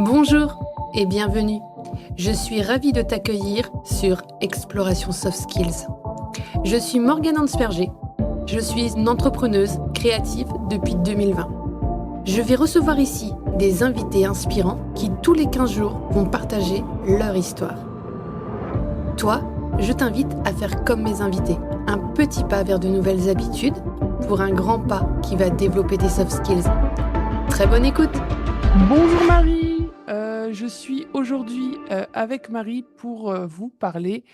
Bonjour et bienvenue. Je suis ravie de t'accueillir sur Exploration Soft Skills. Je suis Morgane Hansperger. Je suis une entrepreneuse créative depuis 2020. Je vais recevoir ici des invités inspirants qui tous les 15 jours vont partager leur histoire. Toi, je t'invite à faire comme mes invités, un petit pas vers de nouvelles habitudes pour un grand pas qui va développer tes soft skills. Très bonne écoute! Bonjour Marie, je suis aujourd'hui avec Marie pour vous parler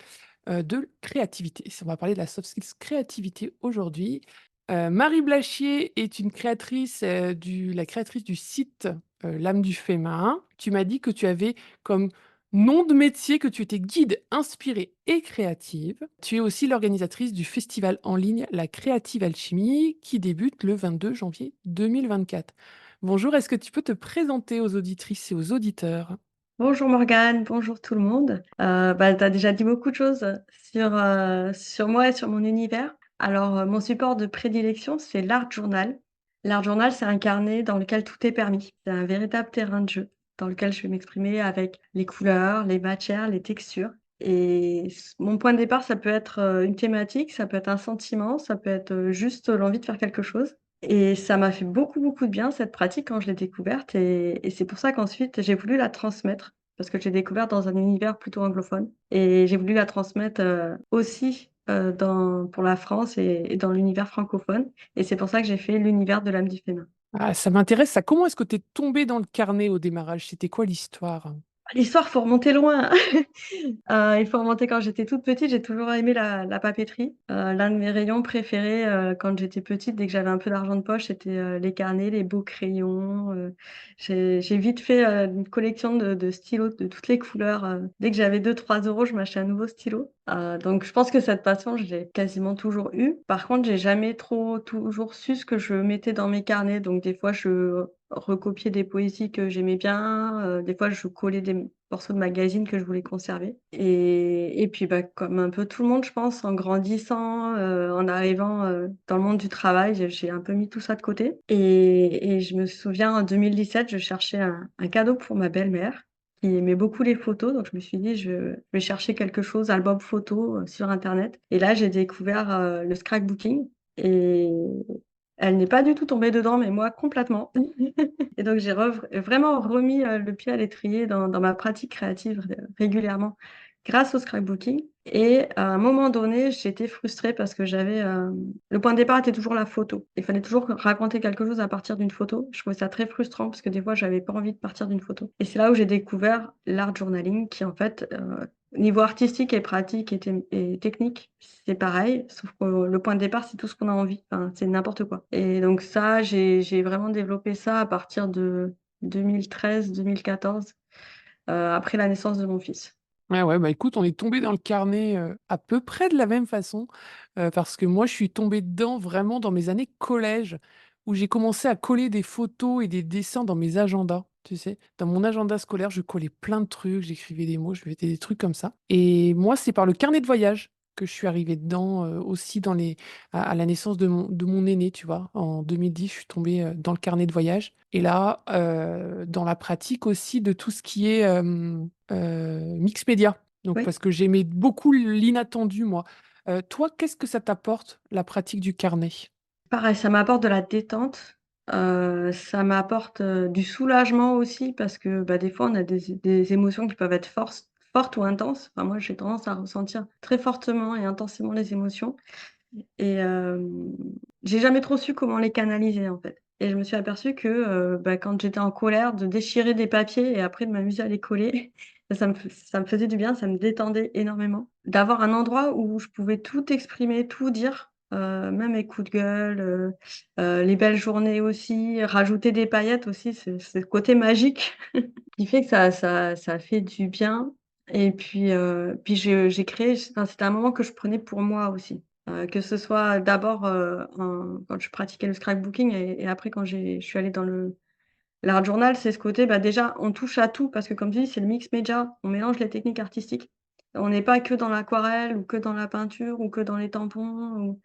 de créativité. On va parler de la soft skills créativité aujourd'hui. Marie Blachier est une créatrice, la créatrice du site L'âme du féminin. Tu m'as dit que tu avais comme nom de métier que tu étais guide inspirée et créative. Tu es aussi l'organisatrice du festival en ligne La Créative Alchimie qui débute le 22 janvier 2024. Bonjour, est-ce que tu peux te présenter aux auditrices et aux auditeurs? Bonjour Morgane, bonjour tout le monde. Tu as déjà dit beaucoup de choses sur moi et sur mon univers. Alors, mon support de prédilection, c'est l'Art Journal. L'Art Journal, c'est un carnet dans lequel tout est permis. C'est un véritable terrain de jeu dans lequel je vais m'exprimer avec les couleurs, les matières, les textures. Et mon point de départ, ça peut être une thématique, ça peut être un sentiment, ça peut être juste l'envie de faire quelque chose. Et ça m'a fait beaucoup, beaucoup de bien cette pratique quand je l'ai découverte et c'est pour ça qu'ensuite j'ai voulu la transmettre parce que je l'ai découverte dans un univers plutôt anglophone et j'ai voulu la transmettre, aussi, pour la France et dans l'univers francophone et c'est pour ça que j'ai fait l'univers de l'âme du féminin. Ah, ça m'intéresse, ça. Comment est-ce que tu es tombée dans le carnet au démarrage? C'était quoi l'histoire? L'histoire, faut remonter loin. Il faut remonter quand j'étais toute petite, j'ai toujours aimé la papeterie. L'un de mes rayons préférés, quand j'étais petite, dès que j'avais un peu d'argent de poche, c'était, les carnets, les beaux crayons, j'ai vite fait, une collection de stylos de toutes les couleurs, dès que j'avais 2-3 euros, je m'achetais un nouveau stylo. Donc je pense que cette passion, je l'ai quasiment toujours eue. Par contre, j'ai jamais trop toujours su ce que je mettais dans mes carnets, donc des fois je recopier des poésies que j'aimais bien, des fois je collais des morceaux de magazines que je voulais conserver et puis, comme un peu tout le monde, je pense, en grandissant, en arrivant, dans le monde du travail, j'ai un peu mis tout ça de côté et je me souviens en 2017, je cherchais un cadeau pour ma belle-mère qui aimait beaucoup les photos, donc je me suis dit: «Je vais chercher quelque chose, album photo, sur internet» et là, j'ai découvert, le scrapbooking et elle n'est pas du tout tombée dedans, mais moi complètement. Et donc j'ai vraiment remis, le pied à l'étrier dans ma pratique créative régulièrement grâce au scrapbooking et à un moment donné, j'étais frustrée parce que le point de départ était toujours la photo. Il fallait toujours raconter quelque chose à partir d'une photo. Je trouvais ça très frustrant parce que des fois, j'avais pas envie de partir d'une photo et c'est là où j'ai découvert l'art journaling qui en fait, niveau artistique et pratique et technique, c'est pareil, sauf que le point de départ, c'est tout ce qu'on a envie, enfin, c'est n'importe quoi et donc ça, j'ai vraiment développé ça à partir de 2013-2014, après la naissance de mon fils. Ouais, ouais, bah, écoute, on est tombé dans le carnet, à peu près de la même façon, parce que moi, je suis tombée dedans vraiment dans mes années collège, où j'ai commencé à coller des photos et des dessins dans mes agendas, tu sais? Dans mon agenda scolaire, je collais plein de trucs, j'écrivais des mots, je mettais des trucs comme ça et moi, c'est par le carnet de voyage que je suis arrivée dedans, aussi à la naissance de mon aîné, tu vois? En 2010, je suis tombée, dans le carnet de voyage et là, dans la pratique aussi de tout ce qui est, mix média, donc Oui. parce que j'aimais beaucoup l'inattendu moi. Toi, qu'est-ce que ça t'apporte, la pratique du carnet? Pareil, ça m'apporte de la détente, ça m'apporte, du soulagement aussi parce que, des fois, on a des émotions qui peuvent être fortes ou intenses. Enfin, moi, j'ai tendance à ressentir très fortement et intensément les émotions et j'ai jamais trop su comment les canaliser, en fait et je me suis aperçue que, quand j'étais en colère, de déchirer des papiers et après de m'amuser à les coller, ça me faisait du bien, ça me détendait énormément. D'avoir un endroit où je pouvais tout exprimer, tout dire, même mes coups de gueule, les belles journées aussi, rajouter des paillettes aussi, c'est le côté magique qui fait que ça fait du bien et puis j'ai créé enfin, c'était un moment que je prenais pour moi aussi. Que ce soit d'abord, quand je pratiquais le scrapbooking et après quand je suis allée dans l'art journal, c'est ce côté, déjà, on touche à tout parce que comme tu dis, c'est le mix média, on mélange les techniques artistiques. On n'est pas que dans l'aquarelle ou que dans la peinture ou que dans les tampons ou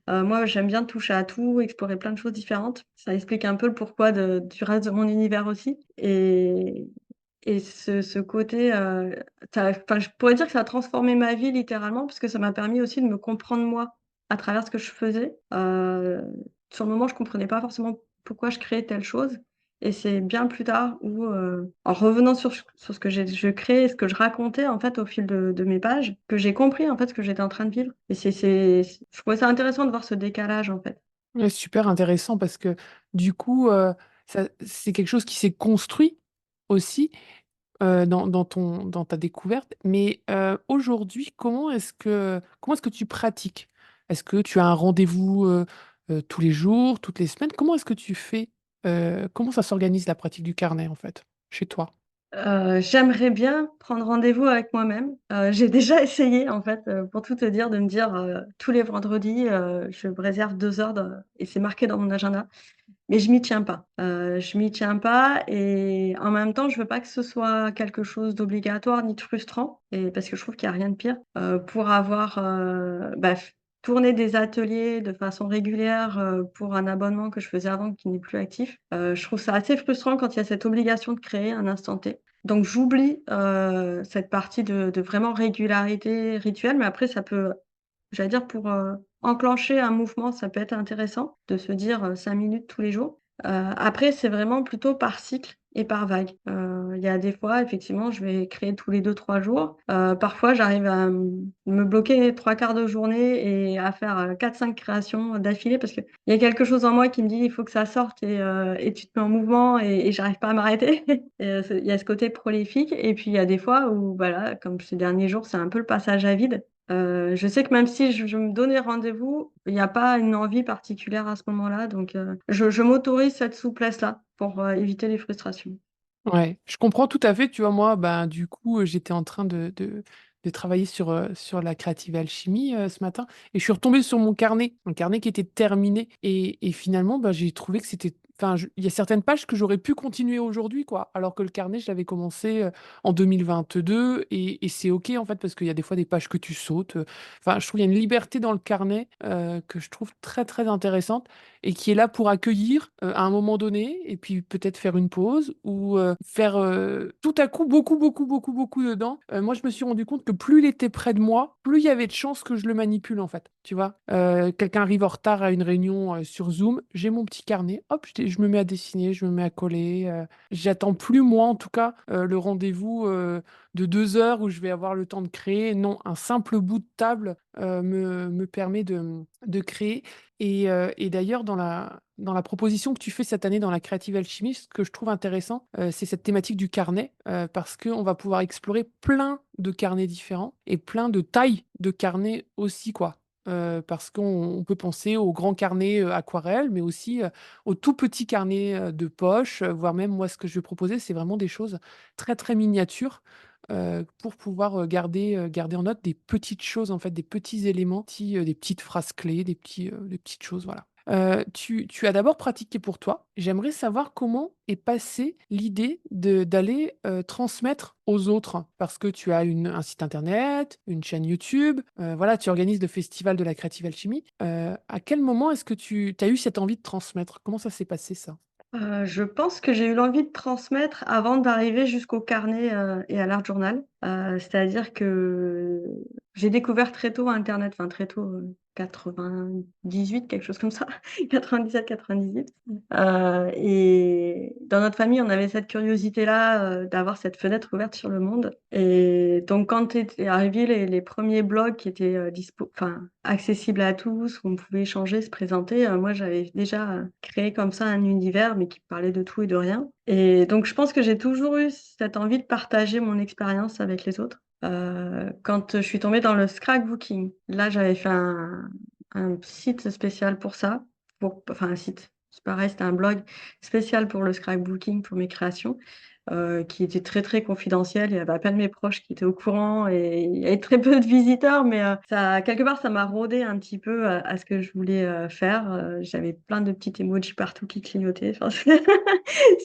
moi, j'aime bien toucher à tout, explorer plein de choses différentes. Ça explique un peu le pourquoi du reste de mon univers aussi et ce côté, je pourrais dire que ça a transformé ma vie littéralement, parce que ça m'a permis aussi de me comprendre moi, à travers ce que je faisais. Sur le moment, je comprenais pas forcément pourquoi je créais telle chose, et c'est bien plus tard où, en revenant sur ce que je créais, ce que je racontais en fait au fil de mes pages, que j'ai compris en fait ce que j'étais en train de vivre, et je trouvais ça intéressant de voir ce décalage en fait. Ouais, super intéressant parce que du coup, ça c'est quelque chose qui s'est construit aussi, dans ta découverte. Mais, aujourd'hui, comment est-ce que tu pratiques? Est-ce que tu as un rendez-vous, tous les jours, toutes les semaines? Comment est-ce que tu fais? Comment ça s'organise la pratique du carnet, en fait, chez toi? J'aimerais bien prendre rendez-vous avec moi-même. J'ai déjà essayé en fait, pour tout te dire, de me dire, tous les vendredis, je me réserve 2 heures et c'est marqué dans mon agenda. Mais je m'y tiens pas. Je m'y tiens pas, et en même temps, je veux pas que ce soit quelque chose d'obligatoire ni de frustrant, et parce que je trouve qu'il y a rien de pire, pour avoir, f tourné des ateliers de façon régulière, pour un abonnement que je faisais avant qui n'est plus actif. Je trouve ça assez frustrant quand il y a cette obligation de créer un instant T. Donc j'oublie, cette partie de vraiment régularité rituelle, mais après ça peut, j'allais dire, pour, enclencher un mouvement, ça peut être intéressant de se dire, 5 minutes tous les jours. Après, c'est vraiment plutôt par cycle et par vague. Il y a des fois, effectivement, je vais créer tous les 2-3 jours. Parfois, j'arrive à me bloquer 3/4 de journée et à faire, 4-5 créations d'affilée, parce qu'il y a quelque chose en moi qui me dit: «Il faut que ça sorte», et tu te mets en mouvement, et j'arrive pas à m'arrêter. Il y a ce côté prolifique, et puis il y a des fois où, voilà, comme ces derniers jours, c'est un peu le passage à vide. Je sais que même si je me donnais rendez-vous, il y a pas une envie particulière à ce moment-là, donc je m'autorise cette souplesse-là pour, éviter les frustrations. Ouais, je comprends tout à fait. Tu vois, moi, ben, du coup, j'étais en train de travailler sur la créative alchimie, ce matin, et je suis retombée sur mon carnet, un carnet qui était terminé, et finalement, bah, j'ai trouvé que c'était enfin, je il y a certaines pages que j'aurais pu continuer aujourd'hui, quoi, alors que le carnet, je l'avais commencé, en 2022, et c'est OK, en fait, parce qu'il y a des fois des pages que tu sautes, enfin, je trouve qu'il y a une liberté dans le carnet, que je trouve très, très intéressante, et qui est là pour accueillir, à un moment donné, et puis peut-être faire une pause, ou, faire, tout à coup beaucoup, beaucoup, beaucoup, beaucoup dedans. Moi, je me suis rendu compte que plus il était près de moi, plus il y avait de chances que je le manipule, en fait, tu vois? Quelqu'un arrive en retard à une réunion, sur Zoom, j'ai mon petit carnet, hop, je me mets à dessiner, je me mets à coller, j'attends plus, moi en tout cas, le rendez-vous, de 2 heures où je vais avoir le temps de créer. Non, un simple bout de table, me permet de créer. Et d'ailleurs, dans la proposition que tu fais cette année dans la Creative Alchemy, ce que je trouve intéressant, c'est cette thématique du carnet, parce qu'on va pouvoir explorer plein de carnets différents et plein de tailles de carnets aussi, quoi. Parce qu'on peut penser aux grands carnets, aquarelles, mais aussi, aux tout petits carnets, de poche, voire même, moi, ce que je vais proposer, c'est vraiment des choses très, très miniatures, pour pouvoir, garder en note des petites choses, en fait, des petits éléments, des petites phrases clés, des petites choses, voilà. Tu as d'abord pratiqué pour toi. J'aimerais savoir comment est passée l'idée d'aller, transmettre aux autres? Parce que tu as un site internet, une chaîne YouTube, voilà, tu organises le festival de la Creative Alchemy. À quel moment est-ce que tu as eu cette envie de transmettre? Comment ça s'est passé, ça? Je pense que j'ai eu l'envie de transmettre avant d'arriver jusqu'au carnet, et à l'art journal. C'est-à-dire que j'ai découvert très tôt internet, enfin très tôt, 98, quelque chose comme ça, 97-98. Et dans notre famille, on avait cette curiosité-là, d'avoir cette fenêtre ouverte sur le monde, et donc quand étaient arrivés les 1ers blogs qui étaient, enfin accessibles à tous, où on pouvait échanger, se présenter, moi j'avais déjà, créé comme ça un univers, mais qui parlait de tout et de rien, et donc je pense que j'ai toujours eu cette envie de partager mon expérience avec les autres. Quand, je suis tombée dans le scrapbooking, là j'avais fait un site spécial pour ça, enfin un site, c'est pareil, c'était un blog spécial pour le scrapbooking, pour mes créations, qui était très, très confidentiel. Il y avait à peine mes proches qui étaient au courant, et il y avait très peu de visiteurs, mais ça, quelque part, ça m'a rodé un petit peu à ce que je voulais, faire. J'avais plein de petits emojis partout qui clignotaient. Enfin,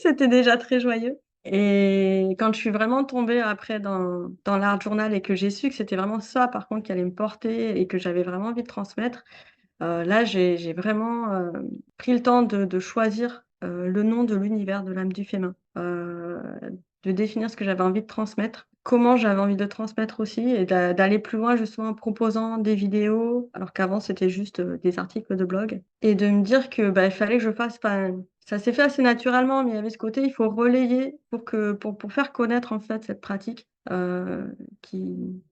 c'était déjà très joyeux, et quand je suis vraiment tombée après dans l'art journal et que j'ai su que c'était vraiment ça, par contre, qui allait me porter et que j'avais vraiment envie de transmettre, là, j'ai vraiment, pris le temps de choisir, le nom de l'univers de l'âme du féminin. de définir ce que j'avais envie de transmettre, comment j'avais envie de transmettre aussi et d'aller plus loin justement en proposant des vidéos, alors qu'avant c'était juste, des articles de blog et de me dire que, bah, il fallait que je fasse enfin, ça s'est fait assez naturellement, mais il y avait ce côté, il faut relayer pour faire connaître en fait cette pratique, qui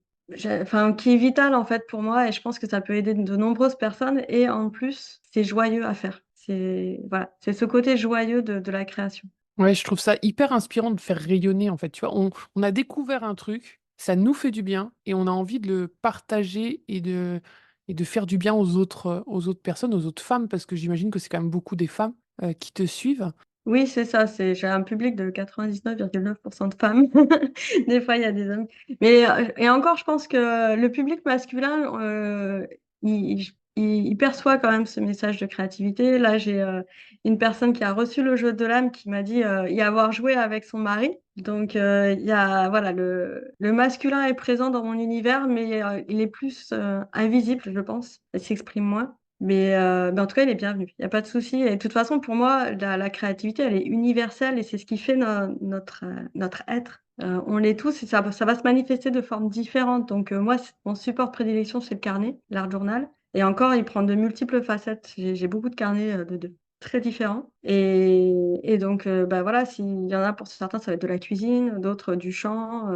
qui est vitale en fait pour moi et je pense que ça peut aider de nombreuses personnes et en plus, c'est joyeux à faire. C'est voilà, c'est ce côté joyeux de la création. Ouais, je trouve ça hyper inspirant de faire rayonner, en fait. Tu vois, on a découvert un truc, ça nous fait du bien et on a envie de le partager et de faire du bien aux autres personnes, aux autres femmes, parce que j'imagine que c'est quand même beaucoup des femmes qui te suivent. Oui, c'est ça, j'ai un public de 99,9 de femmes. Des fois, il y a des hommes. Mais, et encore, je pense que le public masculin, il perçoit quand même ce message de créativité. Là, j'ai une personne qui a reçu le jeu de l'âme qui m'a dit y avoir joué avec son mari. Donc, il y a, voilà, le masculin est présent dans mon univers, mais il est plus invisible, je pense. Il s'exprime moins. Mais en tout cas, il est bienvenu. Il y a pas de souci et de toute façon, pour moi, la créativité, elle est universelle et c'est ce qui fait notre être. On l'est tous et ça va se manifester de formes différentes. Donc moi, c mon support de prédilection, c'est le carnet, l'art journal et encore, il prend de multiples facettes. J'ai beaucoup de carnets, de très différents et donc bah, voilà, s'il y en a pour certains, ça va être de la cuisine, d'autres du chant,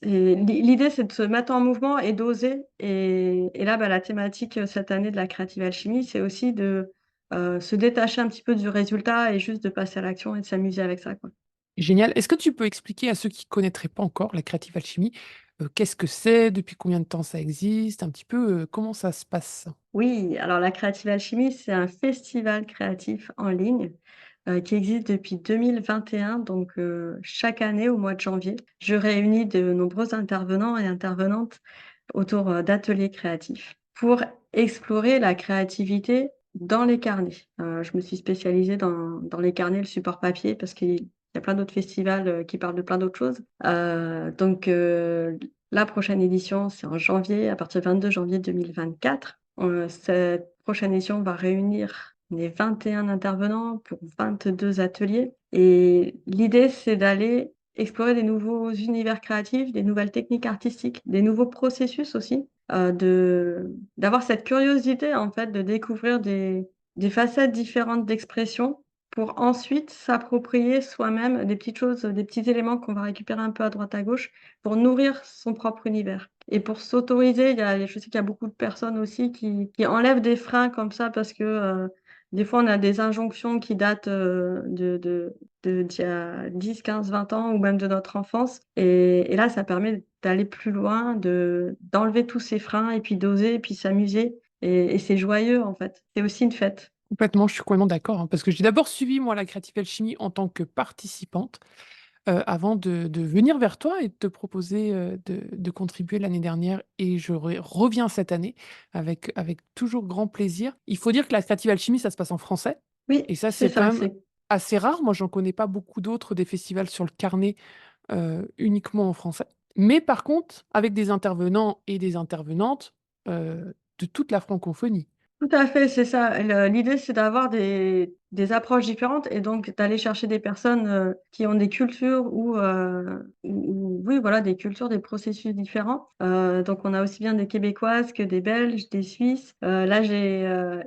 et l'idée, c'est de se mettre en mouvement et d'oser. Et là, bah, la thématique cette année de la Creative Alchemy, c'est aussi de se détacher un petit peu du résultat et juste de passer à l'action et de s'amuser avec ça, quoi. Génial. Est-ce que tu peux expliquer à ceux qui ne connaîtraient pas encore la Creative Alchemy, qu'est-ce que c'est, depuis combien de temps ça existe, un petit peu comment ça se passe? Oui, alors la Creative Alchemy, c'est un festival créatif en ligne qui existe depuis 2021, donc chaque année au mois de janvier. Je réunis de nombreux intervenants et intervenantes autour, d'ateliers créatifs pour explorer la créativité dans les carnets. Je me suis spécialisée dans les carnets, le support papier parce qu'il y a plein d'autres festivals, qui parlent de plein d'autres choses. La prochaine édition, c'est en janvier, à partir du 22 janvier 2024. Cette prochaine édition va réunir les 21 intervenants pour 22 ateliers et l'idée, c'est d'aller explorer des nouveaux univers créatifs, des nouvelles techniques artistiques, des nouveaux processus aussi, d'avoir cette curiosité en fait de découvrir des facettes différentes d'expression pour ensuite s'approprier soi-même des petites choses, des petits éléments qu'on va récupérer un peu à droite à gauche pour nourrir son propre univers. Et pour s'autoriser, je sais qu'il y a beaucoup de personnes aussi qui enlèvent des freins comme ça parce que, des fois on a des injonctions qui datent, d'il y a 10, 15, 20 ans ou même de notre enfance et là, ça permet d'aller plus loin, d'enlever tous ces freins et puis d'oser et puis s'amuser et c'est joyeux, en fait. C'est aussi une fête. Complètement, je suis complètement d'accord, hein, parce que j'ai d'abord suivi, moi, la Creative Alchemy en tant que participante, avant de venir vers toi et de te proposer, de contribuer l'année dernière et je reviens cette année avec toujours grand plaisir. Il faut dire que la Creative Alchemy, ça se passe en français Oui, et ça, c'est c'est quand ça, même c'est assez rare. Moi, j'en connais pas beaucoup d'autres, des festivals sur le carnet, uniquement en français. Mais par contre, avec des intervenants et des intervenantes, de toute la francophonie. tout à fait, c'est ça. L'idée, c'est d'avoir des approches différentes et donc d'aller chercher des personnes, qui ont des cultures ou oui, voilà, des cultures, des processus différents. Donc on a aussi bien des Québécoises que des Belges, des Suisses. Là, j'ai,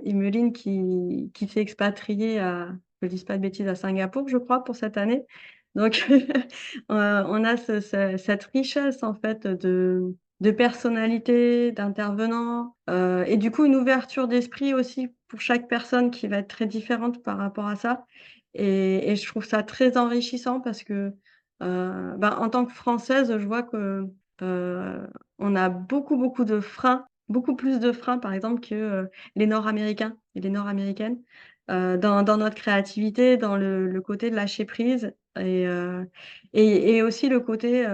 Emeline qui s'est expatriée à que je dise pas de bêtises, à Singapour, je crois, pour cette année. Donc on a cette richesse, en fait, de personnalités, d'intervenants, et du coup une ouverture d'esprit aussi pour chaque personne qui va être très différente par rapport à ça et je trouve ça très enrichissant parce que, en tant que Française, je vois que, heu, on a beaucoup, beaucoup de freins, beaucoup plus de freins par exemple que, les Nord-américains et les Nord-américaines, dans notre créativité, dans le côté de lâcher prise et aussi le côté,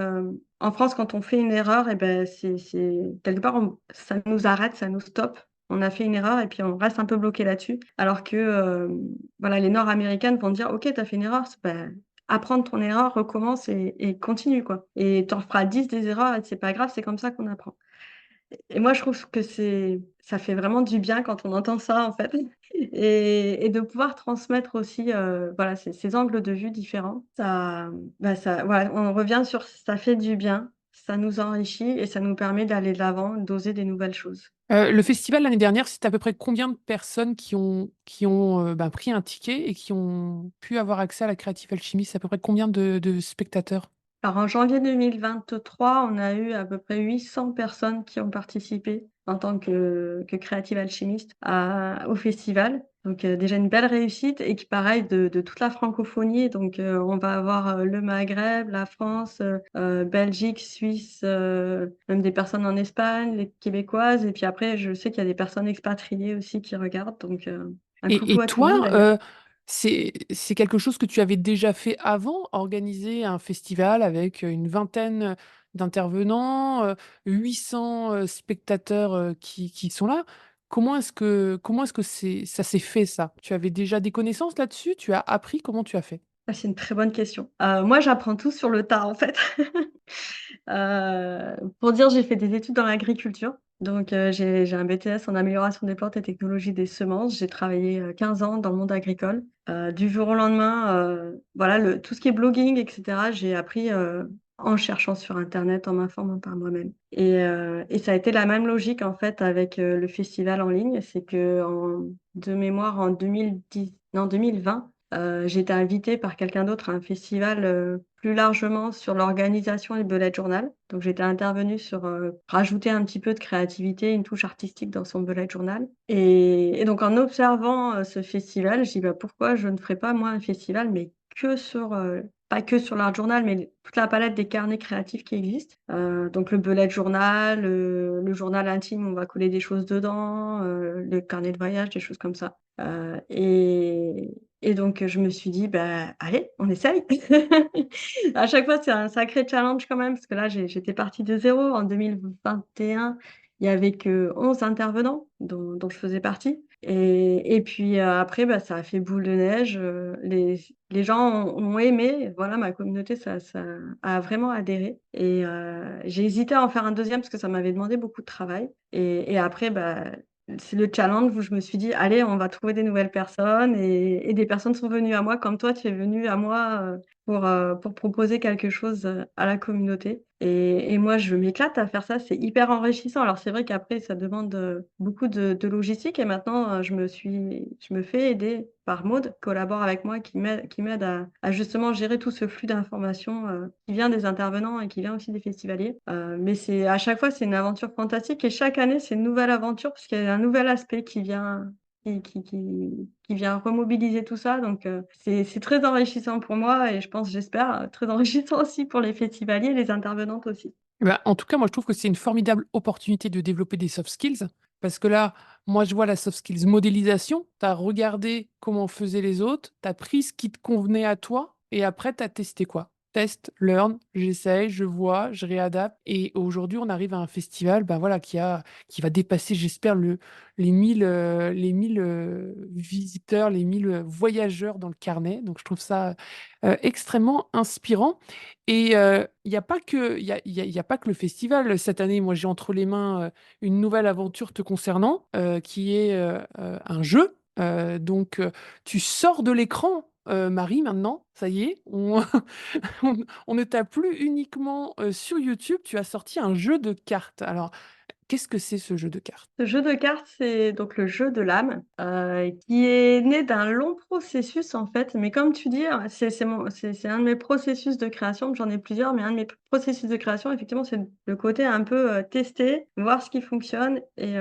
en France, quand on fait une erreur et ben, c'est quelque part, ça nous arrête, ça nous stoppe. On a fait une erreur et puis on reste un peu bloqué là-dessus. Alors que, voilà, les Nord-américaines vont dire: «OK, tu as fait une erreur, apprends de ton erreur, recommence et continue, quoi. Et tu en feras 10 des erreurs et c'est pas grave, c'est comme ça qu'on apprend». Et moi, je trouve que ça fait vraiment du bien quand on entend ça, en fait et de pouvoir transmettre aussi, voilà, ces angles de vue différents. Ça voilà, on revient sur ça fait du bien, ça nous enrichit et ça nous permet d'aller de l'avant, d'oser des nouvelles choses. Le festival l'année dernière, c'était à peu près combien de personnes qui ont pris un ticket et qui ont pu avoir accès à la Creative Alchemy? C'est à peu près combien de spectateurs? Alors en janvier 2023, on a eu à peu près 800 personnes qui ont participé en tant que créative alchimiste au festival. Donc, déjà une belle réussite et qui pareil de toute la francophonie. Donc, on va avoir, le Maghreb, la France, Belgique, Suisse, même des personnes en Espagne, les québécoises et puis après je sais qu'il y a des personnes expatriées aussi qui regardent donc, un Et coucou à tout le toi, monde d'ailleurs. c'est quelque chose que tu avais déjà fait avant, organiser un festival avec, une vingtaine d'intervenants, 800, spectateurs, qui sont là? Comment est-ce que ça s'est fait ça? Tu avais déjà des connaissances là-dessus? Tu as appris? Comment tu as fait? Ah, c'est une très bonne question. Moi, j'apprends tout sur le tas, en fait. Pour dire, j'ai fait des études dans l'agriculture, donc j'ai un BTS en amélioration des plantes et technologie des semences. J'ai travaillé, 15 ans dans le monde agricole. Du jour au lendemain, voilà, tout ce qui est blogging et cetera, j'ai appris, en cherchant sur internet, en m'informant par moi-même et ça a été la même logique, en fait, avec, le festival en ligne. C'est qu'en de mémoire, en 2010 non, 2020, j'ai été invitée par quelqu'un d'autre à un festival, plus largement sur l'organisation et le bullet journal. Donc j'étais intervenue sur, rajouter un petit peu de créativité, une touche artistique dans son bullet journal et donc en observant, ce festival, je dis: «Bah, pourquoi je ne ferais pas moi un festival, mais que sur, pas que sur l'art journal, mais toute la palette des carnets créatifs qui existent». Donc le bullet journal, le journal intime, on va coller des choses dedans, le carnet de voyage, des choses comme ça. Et donc, je me suis dit: «Bah, allez, on essaye!» À chaque fois, c'est un sacré challenge quand même, parce que là, j'étais partie de zéro. En 2021, il y avait que 11 intervenants dont je faisais partie et puis, après, bah, ça a fait boule de neige, les gens ont aimé, voilà, ma communauté, ça a vraiment adhéré et j'ai hésité à en faire un deuxième parce que ça m'avait demandé beaucoup de travail et après, bah, c'est le challenge où je me suis dit: «Allez, on va trouver des nouvelles personnes» et des personnes sont venues à moi comme toi, tu es venu à moi, pour proposer quelque chose, à la communauté et moi, je m'éclate à faire ça, c'est hyper enrichissant. Alors c'est vrai qu'après ça demande, beaucoup de logistique et maintenant, je me fais aider par Maud, qui collabore avec moi, qui m'aide à justement gérer tout ce flux d'informations, qui vient des intervenants et qui vient aussi des festivaliers. Mais c'est à chaque fois, c'est une aventure fantastique et chaque année, c'est une nouvelle aventure puisqu'il y a un nouvel aspect qui vient remobiliser tout ça donc c'est très enrichissant pour moi et je pense, j'espère, très enrichissant aussi pour les festivaliers et les intervenantes aussi. Bah, en tout cas, moi, je trouve que c'est une formidable opportunité de développer des soft skills. Parce que là, moi, je vois la soft skills modélisation. Tu as regardé comment faisaient les autres, tu as pris ce qui te convenait à toi, et après, tu as testé quoi? Test, learn, j'essaye, je vois, je réadapte. Et aujourd'hui, on arrive à un festival ben voilà, qui va dépasser, j'espère, les 1000 visiteurs, les 1000 voyageurs dans le carnet. Donc, je trouve ça extrêmement inspirant. Et il y a pas que il y a pas que le festival. Cette année, moi, j'ai entre les mains, une nouvelle aventure te concernant, qui est, un jeu. Donc tu sors de l'écran, Marie, maintenant, ça y est, on on ne t'a plus uniquement, sur YouTube, tu as sorti un jeu de cartes. Alors, qu'est-ce que c'est ce jeu de cartes? Ce jeu de cartes, c'est donc le jeu de l'âme, qui est né d'un long processus en fait, mais comme tu dis, c'est un de mes processus de création, j'en ai plusieurs, mais un de mes processus de création effectivement, c'est le côté un peu, tester, voir ce qui fonctionne et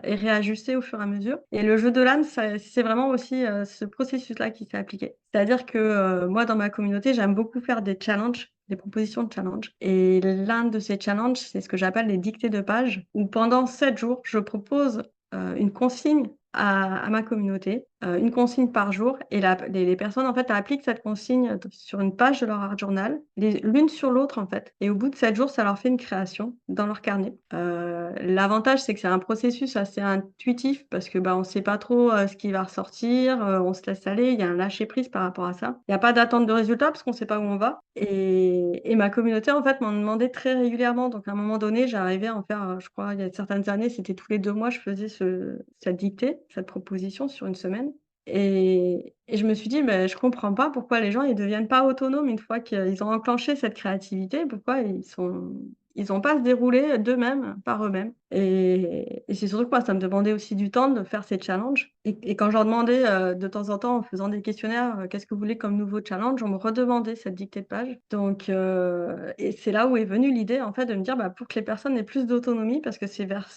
réajuster au fur et à mesure et le jeu de l'âme, c'est vraiment aussi, ce processus-là qui s'est appliqué. C'est-à-dire que, moi dans ma communauté, j'aime beaucoup faire des challenges, des propositions de challenge et l'un de ces challenges, c'est ce que j'appelle les dictées de pages où pendant 7 jours, je propose, une consigne à ma communauté une consigne par jour et les personnes, en fait, appliquent cette consigne sur une page de leur art journal, l'une sur l'autre, en fait. Et au bout de 7 jours, ça leur fait une création dans leur carnet. L'avantage, c'est que c'est un processus assez intuitif parce que bah, on ne sait pas trop ce qui va ressortir, on se laisse aller, il y a un lâcher-prise par rapport à ça. Il n'y a pas d'attente de résultat parce qu'on ne sait pas où on va. Et ma communauté, en fait, m'en demandait très régulièrement. Donc, à un moment donné, j'arrivais à en faire, je crois, il y a certaines années, c'était tous les 2 mois, je faisais cette dictée, cette proposition sur une semaine. Et je me suis dit: «Beh, je comprends pas pourquoi les gens, ils deviennent pas autonomes une fois qu'ils ont enclenché cette créativité. Pourquoi ils ont pas à se dérouler d'eux-mêmes, par eux-mêmes?» Et c'est surtout que moi, ça me demandait aussi du temps de faire ces challenges et quand je leur demandais, de temps en temps en faisant des questionnaires, «Qu'est-ce que vous voulez comme nouveau challenge?» on me redemandait cette dictée de page. Donc et c'est là où est venue l'idée, en fait, de me dire: «Bah, pour que les personnes aient plus d'autonomie», parce que c'est vers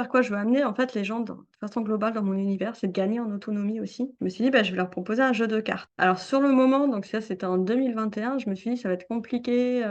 quoi je veux amener, en fait, les gens de façon globale dans mon univers, c'est de gagner en autonomie aussi. Je me suis dit: «Bah, je vais leur proposer un jeu de cartes». Alors sur le moment, donc ça, c'était en 2021, je me suis dit: «Ça va être compliqué,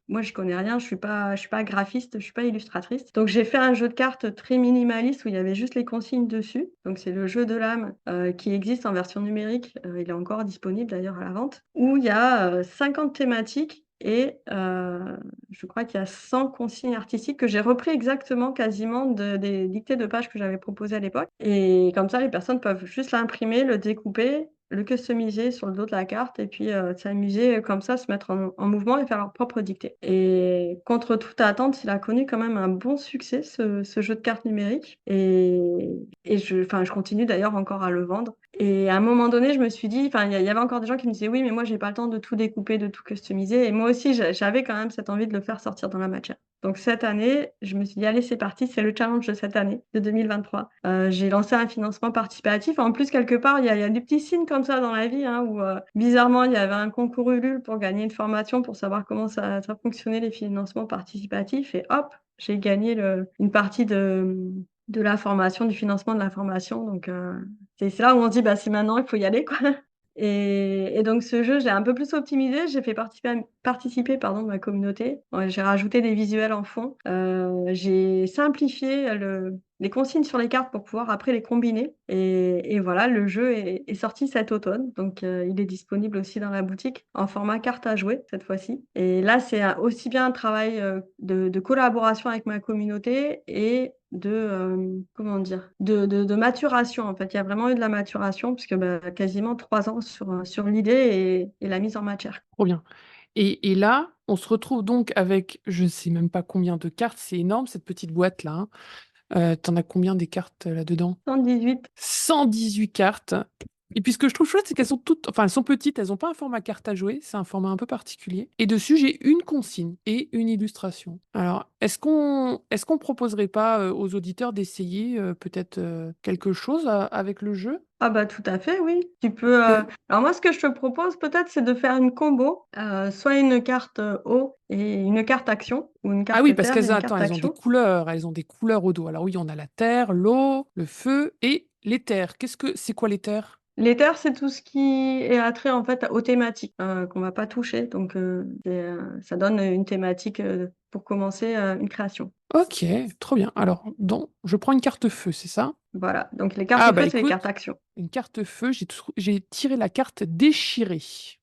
moi, je connais rien, je suis pas graphiste, je suis pas illustratrice». Donc j'ai fait un jeu de cartes très minimaliste où il y avait juste les consignes dessus. Donc c'est le jeu de l'âme, qui existe en version numérique, il est encore disponible d'ailleurs à la vente, où il y a, 50 thématiques et je crois qu'il y a 100 consignes artistiques que j'ai repris exactement quasiment des dictées de pages que j'avais proposées à l'époque et comme ça, les personnes peuvent juste l'imprimer, le découper, le customiser sur le dos de la carte et puis, s'amuser comme ça, se mettre en mouvement et faire leur propre dictée et contre toute attente, il a connu quand même un bon succès ce jeu de cartes numérique et je continue d'ailleurs encore à le vendre et à un moment donné, je me suis dit enfin, il y avait encore des gens qui me disaient: «Oui, mais moi j'ai pas le temps de tout découper, de tout customiser» et moi aussi j'avais quand même cette envie de le faire sortir dans la matière. Donc cette année, je me suis dit: «Allez, c'est parti, c'est le challenge de cette année, de 2023». J'ai lancé un financement participatif. En plus, quelque part, il y a des petits signes comme ça dans la vie, hein, où, bizarrement, il y avait un concours Ulule pour gagner une formation pour savoir comment ça fonctionnait les financements participatifs et hop, j'ai gagné une partie de la formation, du financement de la formation. Donc, c'est là où on se dit: «Bah, c'est maintenant, il faut y aller, quoi». Et donc ce jeu, je l'ai un peu plus optimisé. J'ai fait participer pardon, ma communauté. Ouais, j'ai rajouté des visuels en fond. J'ai simplifié les consignes sur les cartes pour pouvoir après les combiner et voilà, le jeu est sorti cet automne. Donc il est disponible aussi dans la boutique en format carte à jouer cette fois-ci et là, c'est aussi bien un travail, de collaboration avec ma communauté et comment dire? De maturation, en fait. Il y a vraiment eu de la maturation puisque, bah, quasiment 3 ans sur l'idée et la mise en matière. Trop bien. Et là, on se retrouve donc avec je sais même pas combien de cartes, c'est énorme cette petite boîte-là, hein. Tu as combien des cartes, là-dedans? 118. 118 cartes et puis ce que je trouve chouette, c'est qu'elles sont toutes enfin, elles sont petites, elles ont pas un format carte à jouer, c'est un format un peu particulier et dessus, j'ai une consigne et une illustration. Alors, est-ce qu'on proposerait pas, aux auditeurs d'essayer, peut-être, quelque chose, avec le jeu? Ah bah, tout à fait, oui. Tu peux, Que alors moi, ce que je te propose peut-être, c'est de faire une combo, soit une carte, eau et une carte action ou une Ah oui, carte parce terre et qu'elles une attends, carte elles action. ont des couleurs au dos. Alors oui, on a la terre, l'eau, le feu et l'éther. C'est quoi l'éther? L'éther, c'est tout ce qui est attrait, en fait, aux thématiques, qu'on va pas toucher donc ça donne une thématique, pour commencer, une création. OK, trop bien. Alors donc je prends une carte feu, c'est ça? Voilà, donc les cartes Ah bah feu, c'est les cartes écoute, action. une carte feu, j'ai tiré la carte déchirée.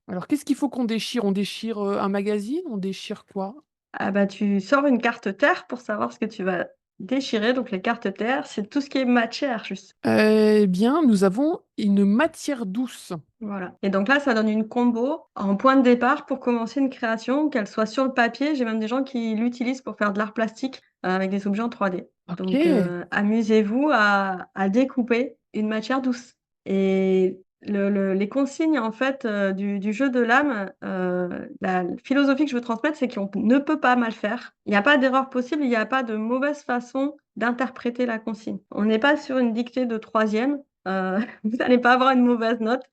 Alors qu'est-ce qu'il faut qu'on déchire? On déchire, un magazine? On déchire quoi? Ah bah, tu sors une carte terre pour savoir ce que tu vas déchirer, donc les cartes terre, c'est tout ce qui est matière, juste. Eh bien, nous avons une matière douce. Voilà et donc là, ça donne une combo en point de départ pour commencer une création, qu'elle soit sur le papier. J'ai même des gens qui l'utilisent pour faire de l'art plastique, avec des objets en 3D. Donc OK. amusez-vous à découper une matière douce et les consignes en fait, du jeu de l'âme, la philosophie que je veux transmettre, c'est qu'on ne peut pas mal faire. Il n'y a pas d'erreur possible, il n'y a pas de mauvaise façon d'interpréter la consigne. On n'est pas sur une dictée de troisième. Vous allez pas avoir une mauvaise note.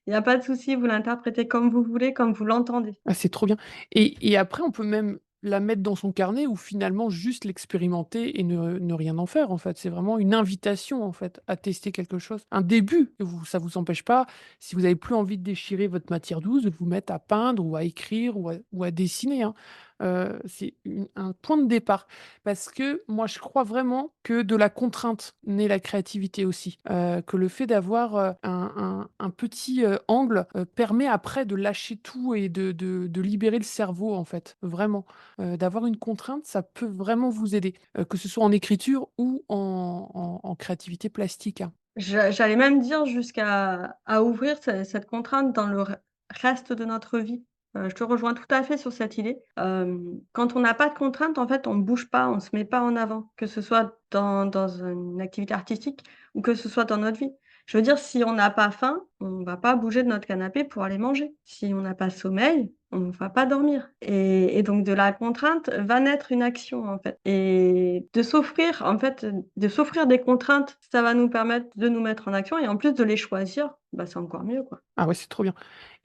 Il y a pas de souci, vous l'interprétez comme vous voulez, comme vous l'entendez. Ah, c'est trop bien et après on peut même la mettre dans son carnet ou finalement juste l'expérimenter et ne rien en faire, en fait. C'est vraiment une invitation, en fait, à tester quelque chose. Un début, ça vous empêche pas, si vous avez plus envie de déchirer votre matière douce, de vous mettre à peindre ou à écrire ou à dessiner, hein. c'est un point de départ. Parce que moi, je crois vraiment que de la contrainte naît la créativité aussi. Que le fait d'avoir, un petit, angle, permet après de lâcher tout et de libérer le cerveau, en fait, vraiment. D'avoir une contrainte, ça peut vraiment vous aider, que ce soit en écriture ou en créativité plastique, hein. J'allais même dire jusqu'à ouvrir cette contrainte dans le reste de notre vie. Je te rejoins tout à fait sur cette idée. Quand on n'a pas de contrainte, en fait, on ne bouge pas, on ne se met pas en avant, que ce soit dans une activité artistique ou que ce soit dans notre vie. Je veux dire, si on n'a pas faim, on va pas bouger de notre canapé pour aller manger. Si on n'a pas sommeil, on ne va pas dormir et donc de la contrainte va naître une action, en fait et de s'offrir, en fait, de s'offrir des contraintes, ça va nous permettre de nous mettre en action et en plus de les choisir, bah, c'est encore mieux, quoi. Ah ouais, c'est trop bien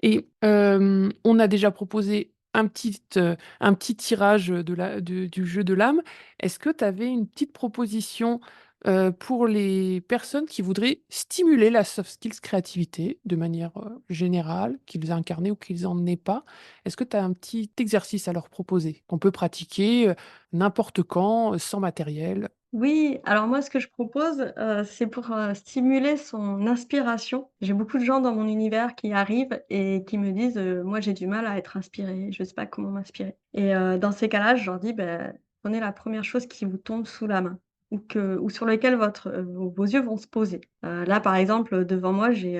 et on a déjà proposé un petit tirage, du jeu de l'âme. Est-ce que tu avais une petite proposition, pour les personnes qui voudraient stimuler la soft skills créativité de manière, générale, qu'ils aient incarné ou qu'ils en aient pas? Est-ce que tu as un petit exercice à leur proposer, qu'on peut pratiquer, n'importe quand, sans matériel? Oui, alors moi, ce que je propose, c'est pour, stimuler son inspiration. J'ai beaucoup de gens dans mon univers qui arrivent et qui me disent, «Moi, j'ai du mal à être inspiré, je sais pas comment m'inspirer» et dans ces cas-là, je leur dis: «Beh, prenez la première chose qui vous tombe sous la main ou sur lequel vos yeux vont se poser». Là, par exemple, devant moi, j'ai,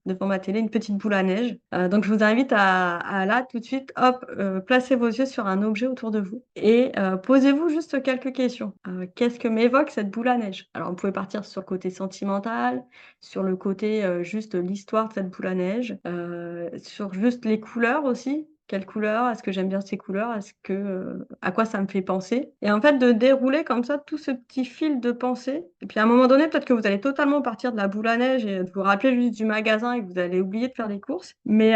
devant ma télé, une petite boule à neige, donc je vous invite à là, tout de suite, hop, placer vos yeux sur un objet autour de vous et posez-vous juste quelques questions. Qu'est-ce que m'évoque cette boule à neige? Alors, vous pouvez partir sur le côté sentimental, sur le côté, juste l'histoire de cette boule à neige, sur juste les couleurs aussi. Quelles couleurs? Est-ce que j'aime bien ces couleurs? Est-ce que, à quoi ça me fait penser? Et en fait, de dérouler comme ça tout ce petit fil de pensée et puis à un moment donné, peut-être que vous allez totalement partir de la boule à neige et de vous rappeler juste du magasin et que vous allez oublier de faire les courses. Mais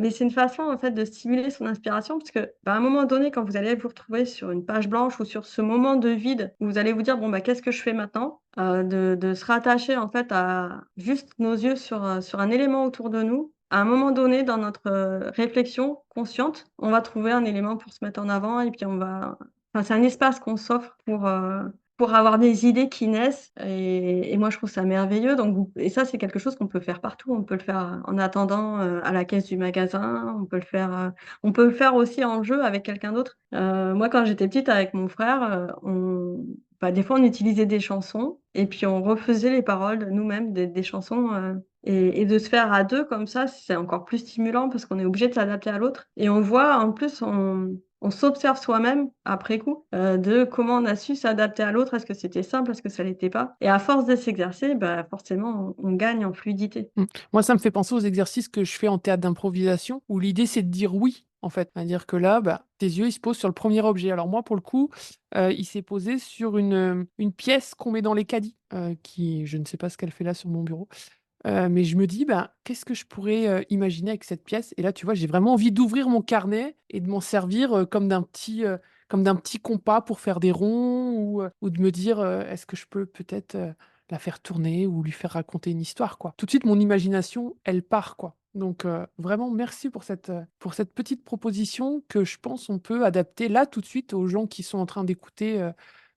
c'est une façon, en fait, de stimuler son inspiration parce que, bah, à un moment donné, quand vous allez vous retrouver sur une page blanche ou sur ce moment de vide où vous allez vous dire: «Bon, bah, qu'est-ce que je fais maintenant?» de se rattacher, en fait, à juste nos yeux sur un élément autour de nous. À un moment donné dans notre, réflexion consciente, on va trouver un élément pour se mettre en avant et puis on va enfin, c'est un espace qu'on s'offre pour avoir des idées qui naissent et moi je trouve ça merveilleux donc vous et ça c'est quelque chose qu'on peut faire partout. On peut le faire, en attendant, à la caisse du magasin, on peut le faire aussi en jeu avec quelqu'un d'autre. Moi quand j'étais petite avec mon frère, des fois on utilisait des chansons et puis on refaisait les paroles nous-mêmes des chansons, et de se faire à 2 comme ça, c'est encore plus stimulant parce qu'on est obligé de s'adapter à l'autre et on voit en plus on s'observe soi-même après coup, de comment on a su s'adapter à l'autre. Est-ce que c'était simple? Est-ce que ça l'était pas? Et à force de s'exercer, bah, forcément on gagne en fluidité. Mmh. Moi, ça me fait penser aux exercices que je fais en théâtre d'improvisation, où l'idée, c'est de dire «oui», en fait. C'est-à-dire que là, bah, tes yeux, ils se posent sur le premier objet. Alors moi, pour le coup, il s'est posé sur une pièce qu'on met dans les caddies, qui je ne sais pas ce qu'elle fait là sur mon bureau. Mais je me dis: «Ben, qu'est-ce que je pourrais, imaginer avec cette pièce?» Et là, tu vois, j'ai vraiment envie d'ouvrir mon carnet et de m'en servir, comme d'un petit compas pour faire des ronds ou de me dire, «Est-ce que je peux peut-être, la faire tourner ou lui faire raconter une histoire?» quoi. Tout de suite, mon imagination, elle part, quoi. Donc vraiment merci pour cette petite proposition que je pense on peut adapter là, tout de suite, aux gens qui sont en train d'écouter,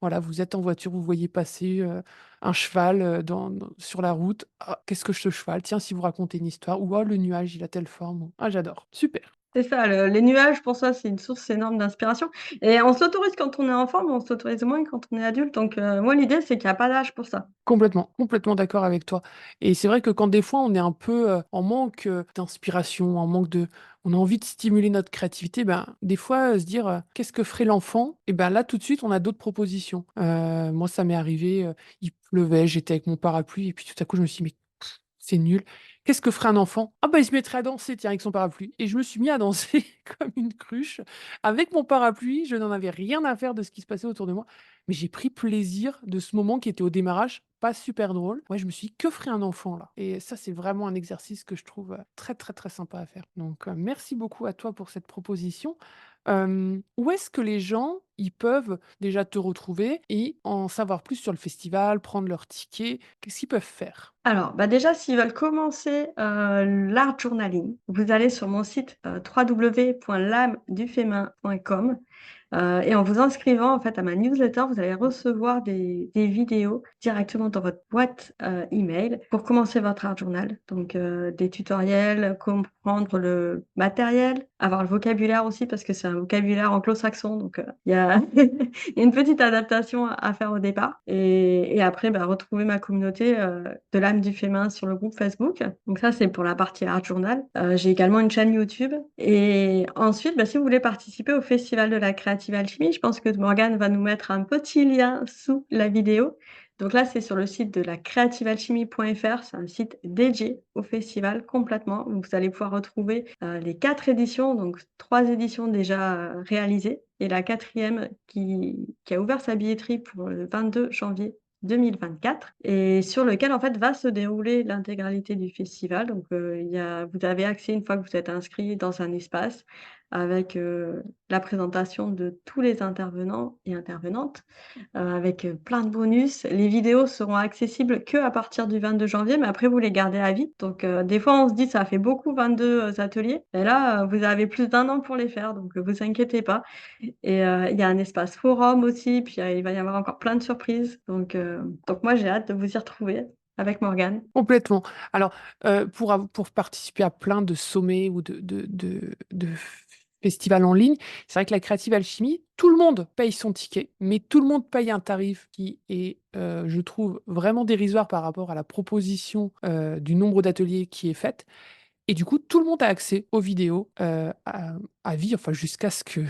voilà, vous êtes en voiture, vous voyez passer, un cheval, sur la route. «Ah, qu'est-ce que ce cheval? Tiens, si vous racontez une histoire» ou «Oh, le nuage, il a telle forme». Ah, j'adore, super. C'est ça, les nuages pour ça, c'est une source énorme d'inspiration et on s'autorise quand on est enfant, mais on s'autorise moins quand on est adulte donc moi l'idée c'est qu'il y a pas d'âge pour ça. Complètement, complètement d'accord avec toi et c'est vrai que quand des fois on est un peu, en manque, d'inspiration, en manque de on a envie de stimuler notre créativité, ben, des fois, se dire, «Qu'est-ce que ferait l'enfant?» Et ben, là, tout de suite, on a d'autres propositions. Moi, ça m'est arrivé, il pleuvait, j'étais avec mon parapluie et puis tout à coup, je me suis dit: «Mais c'est nul. Qu'est-ce que ferait un enfant? Ah bah, il se mettrait à danser, tiens, avec son parapluie» et je me suis mis à danser comme une cruche avec mon parapluie. Je n'en avais rien à faire de ce qui se passait autour de moi, mais j'ai pris plaisir de ce moment qui était au démarrage pas super drôle. Ouais, je me suis dit: «Que ferait un enfant là?» Et ça, c'est vraiment un exercice que je trouve, très, très, très sympa à faire. Donc, merci beaucoup à toi pour cette proposition. Où est-ce que les gens, ils peuvent déjà te retrouver et en savoir plus sur le festival, prendre leur ticket? Qu'est-ce qu'ils peuvent faire? Alors, bah, déjà s'ils veulent commencer, l'art journaling, vous allez sur mon site, www.lamedufemain.com. Et en vous inscrivant en fait à ma newsletter, vous allez recevoir des vidéos directement dans votre boîte, email pour commencer votre art journal. Donc, des tutoriels, comprendre le matériel, avoir le vocabulaire aussi parce que c'est un vocabulaire anglo-saxon donc, il y a il y a une petite adaptation à faire au départ et après, bah, retrouver ma communauté, de l'âme du féminin sur le groupe Facebook. Donc ça, c'est pour la partie art journal. J'ai également une chaîne YouTube et ensuite, bah, si vous voulez participer au festival de la créative alchimie, je pense que Morgane va nous mettre un petit lien sous la vidéo. Donc là, c'est sur le site de la creativealchimie.fr. C'est un site dédié au festival complètement. Donc vous allez pouvoir retrouver, les 4 éditions, donc 3 éditions déjà, réalisées et la 4e qui a ouvert sa billetterie pour le 22 janvier 2024 et sur lequel, en fait, va se dérouler l'intégralité du festival. Donc, vous avez accès, une fois que vous êtes inscrit, dans un espace avec, la présentation de tous les intervenants et intervenantes, avec, plein de bonus. Les vidéos seront accessibles qu'à partir du 22 janvier, mais après vous les gardez à vie. Donc, des fois, on se dit: «Ça fait beaucoup 22, ateliers» et là, vous avez plus d'1 an pour les faire, donc, vous inquiétez pas et il y a un espace forum aussi, puis, il va y avoir encore plein de surprises. Donc moi, j'ai hâte de vous y retrouver avec Morgane. Complètement. Alors, pour participer à plein de sommets ou de festivals en ligne, c'est vrai que la Creative Alchemy, tout le monde paye son ticket, mais tout le monde paye un tarif qui est, je trouve, vraiment dérisoire par rapport à la proposition, du nombre d'ateliers qui est faite. Et du coup, tout le monde a accès aux vidéos, à vie, enfin jusqu'à ce qu'il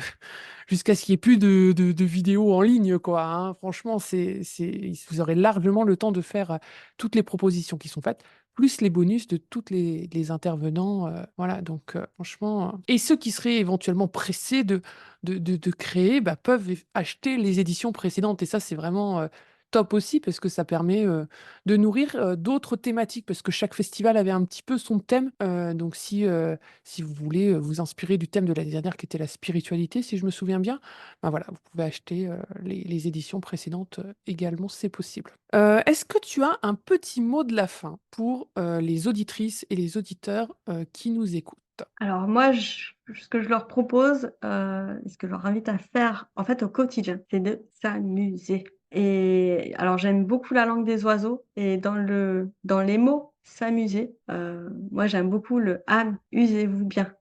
y ait plus de vidéos en ligne, quoi, hein. Franchement, vous aurez largement le temps de faire, toutes les propositions qui sont faites, plus les bonus de toutes les intervenants, voilà donc franchement, et ceux qui seraient éventuellement pressés de créer, bah, peuvent acheter les éditions précédentes et ça, c'est vraiment, top aussi parce que ça permet, de nourrir, d'autres thématiques parce que chaque festival avait un petit peu son thème, donc si vous voulez, vous inspirer du thème de l'année dernière qui était la spiritualité, si je me souviens bien, ben voilà, vous pouvez acheter, les éditions précédentes, également, c'est possible. Est-ce que tu as un petit mot de la fin pour, les auditrices et les auditeurs, qui nous écoutent? Alors moi, ce que je leur propose, et ce que je leur invite à faire, en fait, au quotidien, c'est de s'amuser et alors j'aime beaucoup la langue des oiseaux et dans les mots «s'amuser», moi j'aime beaucoup le «amusez-vous bien».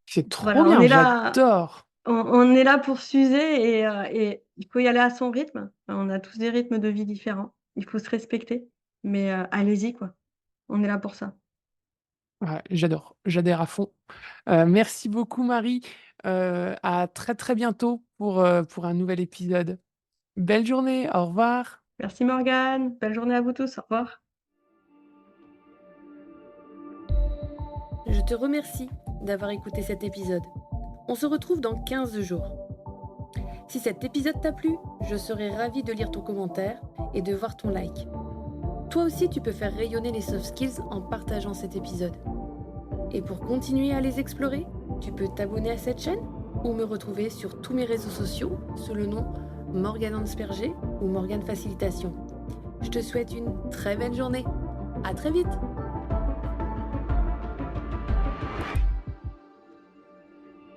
C'est trop Voilà, on bien, est là j'adore! on est là pour s'user et il faut y aller à son rythme. On a tous des rythmes de vie différents. Il faut se respecter, mais allez-y quoi, on est là pour ça. Ouais, j'adhère à fond. Merci beaucoup Marie, à très, très bientôt pour un nouvel épisode. Belle journée, au revoir. Merci Morgane, belle journée à vous tous, au revoir. Je te remercie d'avoir écouté cet épisode. On se retrouve dans 15 jours. Si cet épisode t'a plu, je serai ravie de lire ton commentaire et de voir ton like. Toi aussi, tu peux faire rayonner les soft skills en partageant cet épisode. Et pour continuer à les explorer, tu peux t'abonner à cette chaîne ou me retrouver sur tous mes réseaux sociaux sous le nom Morgane Ansperger ou Morgane Facilitation. Je te souhaite une très belle journée. À très vite!